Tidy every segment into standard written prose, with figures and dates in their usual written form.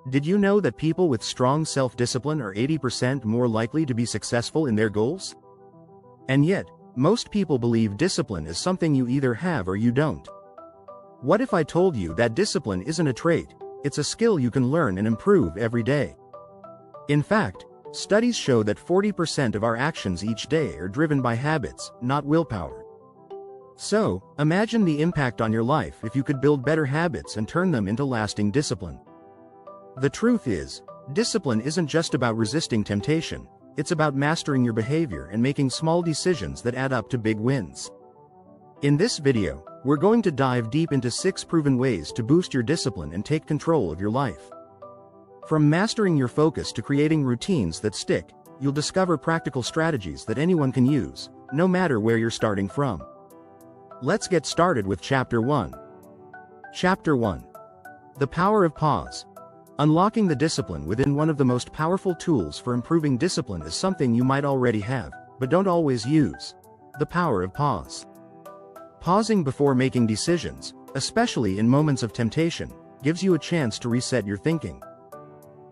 Did you know that people with strong self-discipline are 80% more likely to be successful in their goals? And yet, most people believe discipline is something you either have or you don't. What if I told you that discipline isn't a trait, it's a skill you can learn and improve every day? In fact, studies show that 40% of our actions each day are driven by habits, not willpower. So, imagine the impact on your life if you could build better habits and turn them into lasting discipline. The truth is, discipline isn't just about resisting temptation, it's about mastering your behavior and making small decisions that add up to big wins. In this video, we're going to dive deep into 6 proven ways to boost your discipline and take control of your life. From mastering your focus to creating routines that stick, you'll discover practical strategies that anyone can use, no matter where you're starting from. Let's get started with Chapter 1. Chapter 1. The Power of Pause. Unlocking the discipline within. One of the most powerful tools for improving discipline is something you might already have, but don't always use: the power of pause. Pausing before making decisions, especially in moments of temptation, gives you a chance to reset your thinking.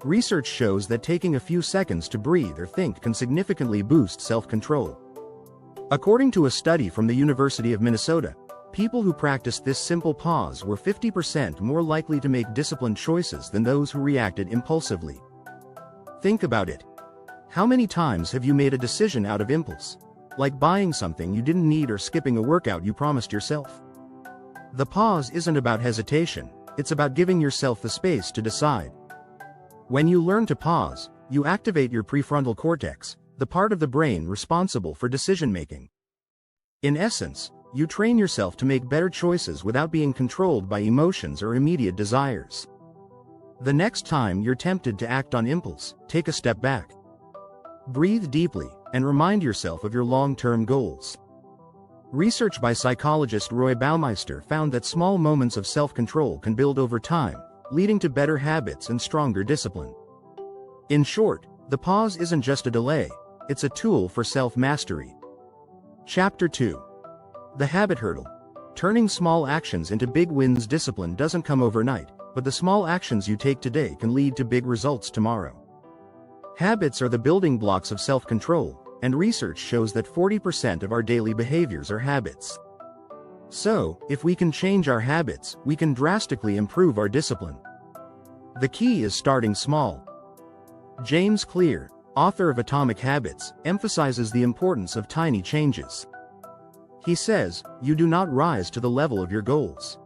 Research shows that taking a few seconds to breathe or think can significantly boost self-control. According to a study from the University of Minnesota, people who practiced this simple pause were 50% more likely to make disciplined choices than those who reacted impulsively. Think about it. How many times have you made a decision out of impulse, like buying something you didn't need or skipping a workout you promised yourself? The pause isn't about hesitation, it's about giving yourself the space to decide. When you learn to pause, you activate your prefrontal cortex, the part of the brain responsible for decision-making. In essence, you train yourself to make better choices without being controlled by emotions or immediate desires. The next time you're tempted to act on impulse, take a step back. Breathe deeply, and remind yourself of your long-term goals. Research by psychologist Roy Baumeister found that small moments of self-control can build over time, leading to better habits and stronger discipline. In short, the pause isn't just a delay, it's a tool for self-mastery. Chapter 2. The Habit Hurdle. Turning small actions into big wins. Discipline doesn't come overnight, but the small actions you take today can lead to big results tomorrow. Habits are the building blocks of self-control, and research shows that 40% of our daily behaviors are habits. So, if we can change our habits, we can drastically improve our discipline. The key is starting small. James Clear, author of Atomic Habits, emphasizes the importance of tiny changes. He says, "You do not rise to the level of your goals.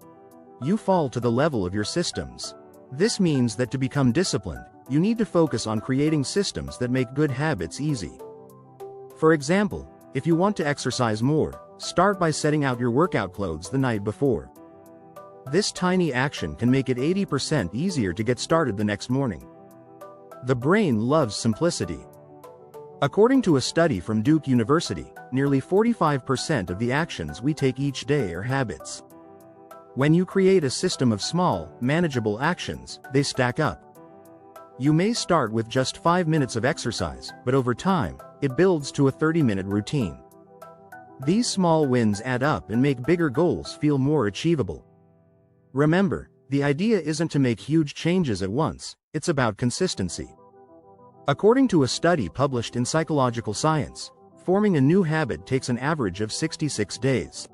You fall to the level of your systems." This means that to become disciplined, you need to focus on creating systems that make good habits easy. For example, if you want to exercise more, start by setting out your workout clothes the night before. This tiny action can make it 80% easier to get started the next morning. The brain loves simplicity. According to a study from Duke University, nearly 45% of the actions we take each day are habits. When you create a system of small, manageable actions, they stack up. You may start with just 5 minutes of exercise, but over time, it builds to a 30-minute routine. These small wins add up and make bigger goals feel more achievable. Remember, the idea isn't to make huge changes at once, it's about consistency. According to a study published in Psychological Science, forming a new habit takes an average of 66 days.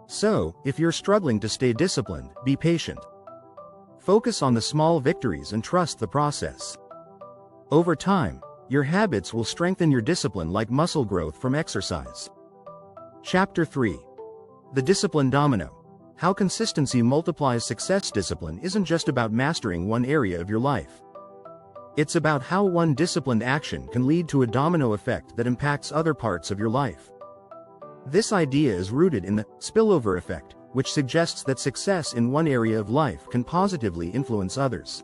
So, if you're struggling to stay disciplined, be patient. Focus on the small victories and trust the process. Over time, your habits will strengthen your discipline like muscle growth from exercise. Chapter 3. The Discipline Domino. How consistency multiplies success. Discipline isn't just about mastering one area of your life. It's about how one disciplined action can lead to a domino effect that impacts other parts of your life. This idea is rooted in the spillover effect, which suggests that success in one area of life can positively influence others.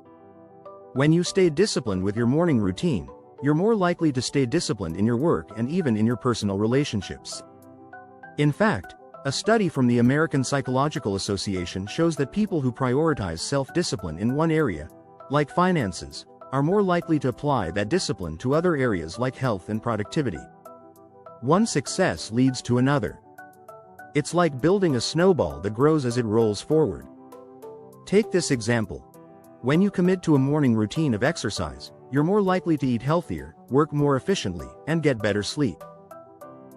When you stay disciplined with your morning routine, you're more likely to stay disciplined in your work and even in your personal relationships. In fact, a study from the American Psychological Association shows that people who prioritize self-discipline in one area, like finances, are more likely to apply that discipline to other areas like health and productivity. One success leads to another. It's like building a snowball that grows as it rolls forward. Take this example. When you commit to a morning routine of exercise, you're more likely to eat healthier, work more efficiently, and get better sleep.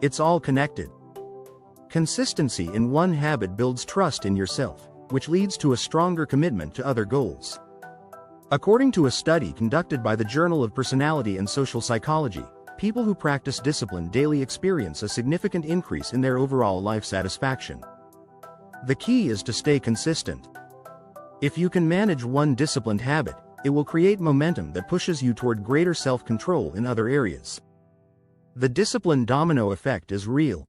It's all connected. Consistency in one habit builds trust in yourself, which leads to a stronger commitment to other goals. According to a study conducted by the Journal of Personality and Social Psychology, people who practice discipline daily experience a significant increase in their overall life satisfaction. The key is to stay consistent. If you can manage one disciplined habit, it will create momentum that pushes you toward greater self-control in other areas. The discipline domino effect is real.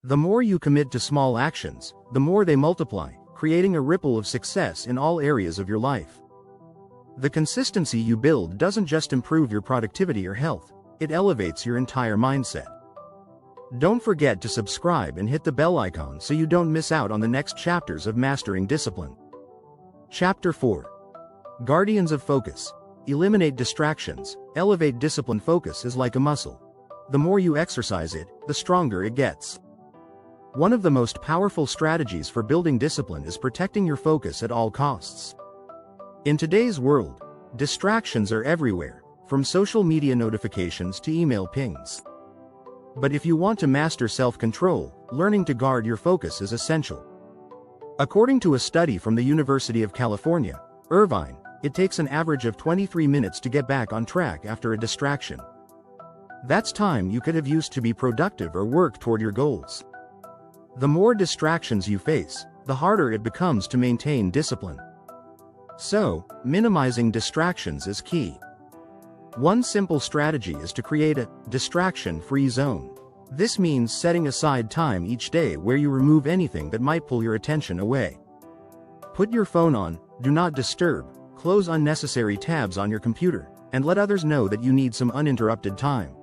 The more you commit to small actions, the more they multiply, creating a ripple of success in all areas of your life. The consistency you build doesn't just improve your productivity or health, it elevates your entire mindset. Don't forget to subscribe and hit the bell icon so you don't miss out on the next chapters of Mastering Discipline. Chapter 4. Guardians of Focus. Eliminate distractions. Elevate discipline. Focus is like a muscle. The more you exercise it, the stronger it gets. One of the most powerful strategies for building discipline is protecting your focus at all costs. In today's world, distractions are everywhere, from social media notifications to email pings. But if you want to master self-control, learning to guard your focus is essential. According to a study from the University of California, Irvine, it takes an average of 23 minutes to get back on track after a distraction. That's time you could have used to be productive or work toward your goals. The more distractions you face, the harder it becomes to maintain discipline. So, minimizing distractions is key. One simple strategy is to create a distraction-free zone. This means setting aside time each day where you remove anything that might pull your attention away. Put your phone on Do Not Disturb, close unnecessary tabs on your computer, and let others know that you need some uninterrupted time.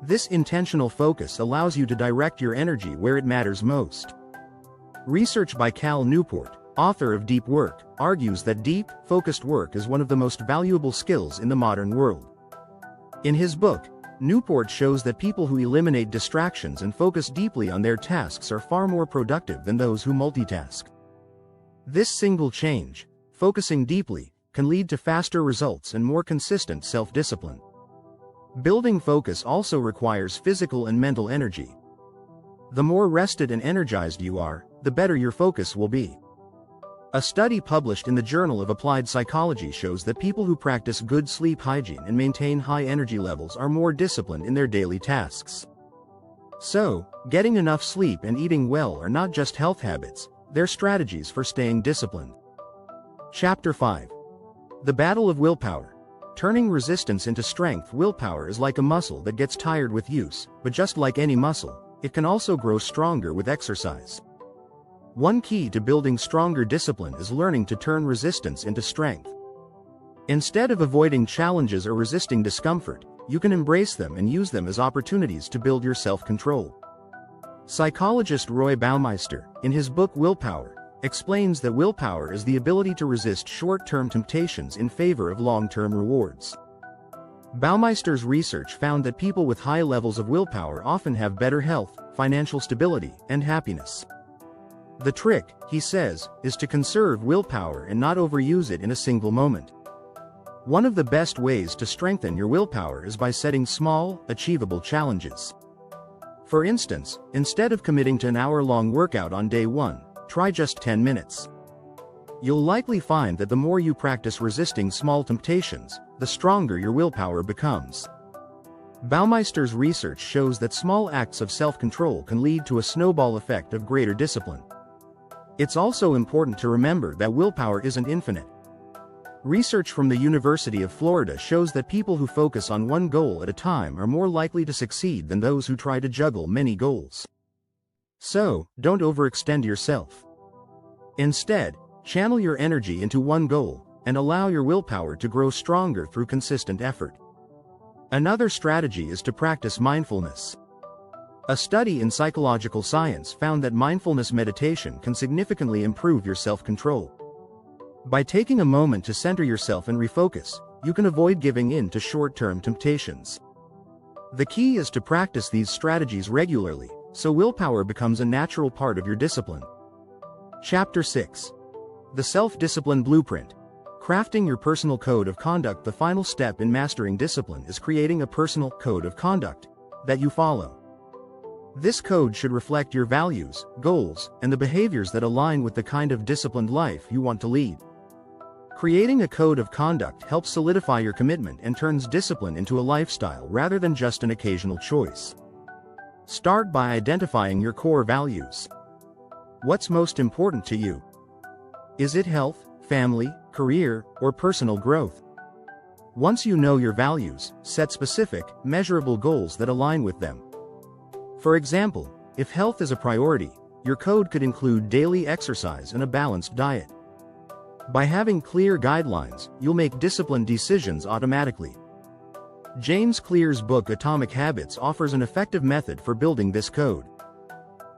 This intentional focus allows you to direct your energy where it matters most. Research by Cal Newport, author of Deep Work, argues that deep, focused work is one of the most valuable skills in the modern world. In his book, Newport shows that people who eliminate distractions and focus deeply on their tasks are far more productive than those who multitask. This single change, focusing deeply, can lead to faster results and more consistent self-discipline. Building focus also requires physical and mental energy. The more rested and energized you are, the better your focus will be. A study published in the Journal of Applied Psychology shows that people who practice good sleep hygiene and maintain high energy levels are more disciplined in their daily tasks. So, getting enough sleep and eating well are not just health habits, they're strategies for staying disciplined. Chapter 5. The Battle of Willpower. Turning resistance into strength. Willpower is like a muscle that gets tired with use, but just like any muscle, it can also grow stronger with exercise. One key to building stronger discipline is learning to turn resistance into strength. Instead of avoiding challenges or resisting discomfort, you can embrace them and use them as opportunities to build your self-control. Psychologist Roy Baumeister, in his book Willpower, explains that willpower is the ability to resist short-term temptations in favor of long-term rewards. Baumeister's research found that people with high levels of willpower often have better health, financial stability, and happiness. The trick, he says, is to conserve willpower and not overuse it in a single moment. One of the best ways to strengthen your willpower is by setting small, achievable challenges. For instance, instead of committing to an hour-long workout on day 1, try just 10 minutes. You'll likely find that the more you practice resisting small temptations, the stronger your willpower becomes. Baumeister's research shows that small acts of self-control can lead to a snowball effect of greater discipline. It's also important to remember that willpower isn't infinite. Research from the University of Florida shows that people who focus on one goal at a time are more likely to succeed than those who try to juggle many goals. So, don't overextend yourself. Instead, channel your energy into one goal, and allow your willpower to grow stronger through consistent effort. Another strategy is to practice mindfulness. A study in psychological science found that mindfulness meditation can significantly improve your self-control. By taking a moment to center yourself and refocus, you can avoid giving in to short-term temptations. The key is to practice these strategies regularly, so willpower becomes a natural part of your discipline. Chapter 6. The Self-Discipline Blueprint. Crafting your personal code of conduct. The final step in mastering discipline is creating a personal code of conduct that you follow. This code should reflect your values, goals, and the behaviors that align with the kind of disciplined life you want to lead. Creating a code of conduct helps solidify your commitment and turns discipline into a lifestyle rather than just an occasional choice. Start by identifying your core values. What's most important to you? Is it health, family, career, or personal growth? Once you know your values, set specific, measurable goals that align with them. For example, if health is a priority, your code could include daily exercise and a balanced diet. By having clear guidelines, you'll make disciplined decisions automatically. James Clear's book Atomic Habits offers an effective method for building this code.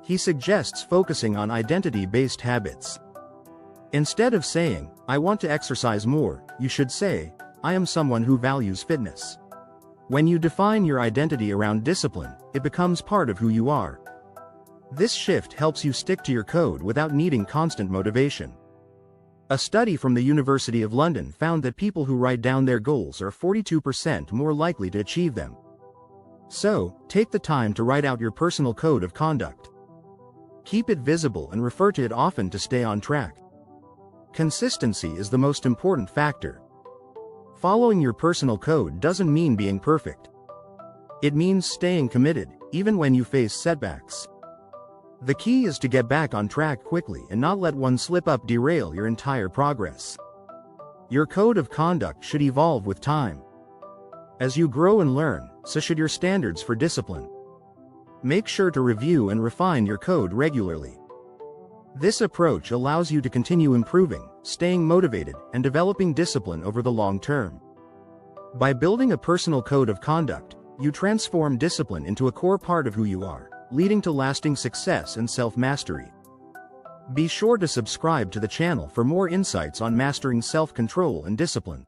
He suggests focusing on identity-based habits. Instead of saying, "I want to exercise more," you should say, "I am someone who values fitness." When you define your identity around discipline, it becomes part of who you are. This shift helps you stick to your code without needing constant motivation. A study from the University of London found that people who write down their goals are 42% more likely to achieve them. So, take the time to write out your personal code of conduct. Keep it visible and refer to it often to stay on track. Consistency is the most important factor. Following your personal code doesn't mean being perfect. It means staying committed, even when you face setbacks. The key is to get back on track quickly and not let one slip-up derail your entire progress. Your code of conduct should evolve with time. As you grow and learn, so should your standards for discipline. Make sure to review and refine your code regularly. This approach allows you to continue improving, staying motivated, and developing discipline over the long term. By building a personal code of conduct, you transform discipline into a core part of who you are, leading to lasting success and self-mastery. Be sure to subscribe to the channel for more insights on mastering self-control and discipline.